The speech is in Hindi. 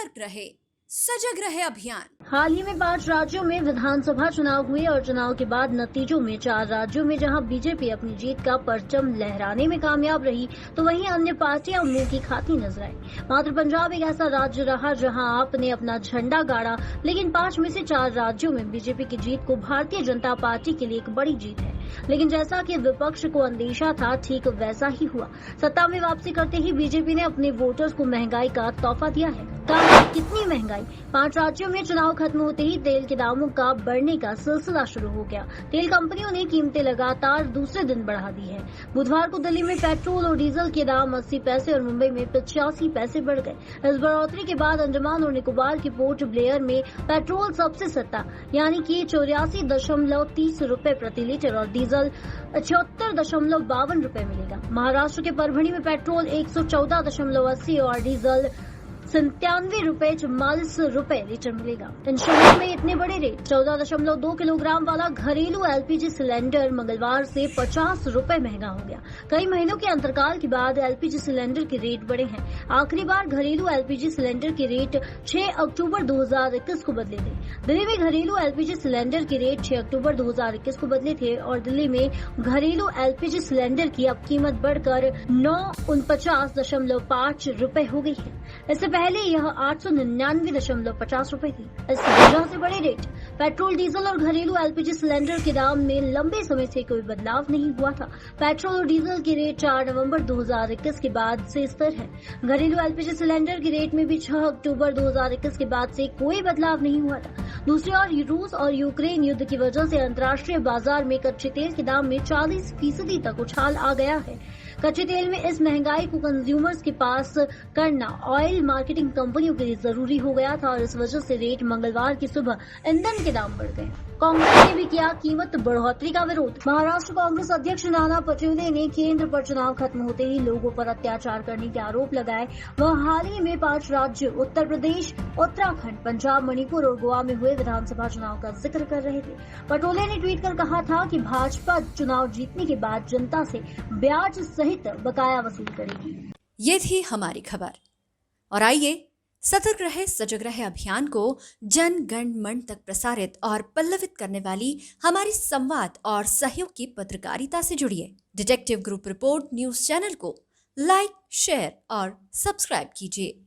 सतर्क रहे, सजग रहे अभियान। हाल ही में 5 राज्यों में विधानसभा चुनाव हुए और चुनाव के बाद नतीजों में 4 राज्यों में जहां बीजेपी अपनी जीत का परचम लहराने में कामयाब रही, तो वहीं अन्य पार्टियां मुंह की खाती नजर आई। मात्र पंजाब एक ऐसा राज्य रहा जहां आपने अपना झंडा गाड़ा, लेकिन 5 में से 4 राज्यों में बीजेपी की जीत को भारतीय जनता पार्टी के लिए एक बड़ी जीत है। लेकिन जैसा कि विपक्ष को अंदेशा था, ठीक वैसा ही हुआ। सत्ता में वापसी करते ही बीजेपी ने अपने वोटर्स को महंगाई का तोहफा दिया है। कितनी महंगाई? 5 राज्यों में चुनाव खत्म होते ही तेल के दामों का बढ़ने का सिलसिला शुरू हो गया। तेल कंपनियों ने कीमतें लगातार दूसरे दिन बढ़ा दी है। बुधवार को दिल्ली में पेट्रोल और डीजल के दाम 80 पैसे और मुंबई में 85 पैसे बढ़ गए। इस बढ़ोतरी के बाद अंडमान और निकोबार के पोर्ट ब्लेयर में पेट्रोल सबसे सस्ता यानी कि 84.30 रुपए प्रति लीटर और डीजल 76.52 रुपए मिलेगा। महाराष्ट्र के परभणी में पेट्रोल 114.80 और डीजल 97.44 रुपए लीटर मिलेगा। इन शहरों में इतने बड़े रेट। 14.2 किलोग्राम वाला घरेलू एलपीजी सिलेंडर मंगलवार से 50 रुपए महंगा हो गया। कई महीनों के अंतराल के बाद एलपीजी सिलेंडर के रेट बढ़े हैं। आखिरी बार घरेलू एलपीजी सिलेंडर के रेट 6 अक्टूबर 2021 को बदले थे। दिल्ली में घरेलू एलपीजी सिलेंडर के रेट 6 अक्टूबर 2021 को बदले थे और दिल्ली में घरेलू एलपीजी सिलेंडर की अब कीमत बढ़कर 949.5 रुपए हो गई है। इससे पहले यह 899.50 रुपए थी। इस वजह से बड़े रेट। पेट्रोल, डीजल और घरेलू एलपीजी सिलेंडर के दाम में लंबे समय से कोई बदलाव नहीं हुआ था। पेट्रोल और डीजल के रेट 4 नवंबर 2021 के बाद से स्थिर है। घरेलू एलपीजी सिलेंडर के रेट में भी 6 अक्टूबर 2021 के बाद से कोई बदलाव नहीं हुआ था। दूसरी ओर रूस और यूक्रेन युद्ध की वजह से अंतर्राष्ट्रीय बाजार में कच्चे तेल के दाम में 40% तक उछाल आ गया है। कच्चे तेल में इस महंगाई को कंज्यूमर्स के पास करना ऑयल मार्केटिंग कंपनियों के लिए जरूरी हो गया था और इस वजह से रेट मंगलवार की सुबह ईंधन के दाम बढ़ गए। कांग्रेस ने भी किया कीमत बढ़ोतरी का विरोध। महाराष्ट्र कांग्रेस अध्यक्ष नाना पटोले ने केंद्र पर चुनाव खत्म होते ही लोगों पर अत्याचार करने के आरोप लगाए। वह हाल ही में 5 राज्य उत्तर प्रदेश, उत्तराखंड, पंजाब, मणिपुर और गोवा में हुए विधानसभा चुनाव का जिक्र कर रहे थे। पटोले ने ट्वीट कर कहा था कि भाजपा चुनाव जीतने के बाद जनता से ब्याज सहित बकाया वसूल करेगी। ये थी हमारी खबर और आइए सतर्क रहे, सजग रहे अभियान को जन गण मन तक प्रसारित और पल्लवित करने वाली हमारी संवाद और सहयोग की पत्रकारिता से जुड़िए। Detective group report news channel को लाइक, शेयर और सब्सक्राइब कीजिए।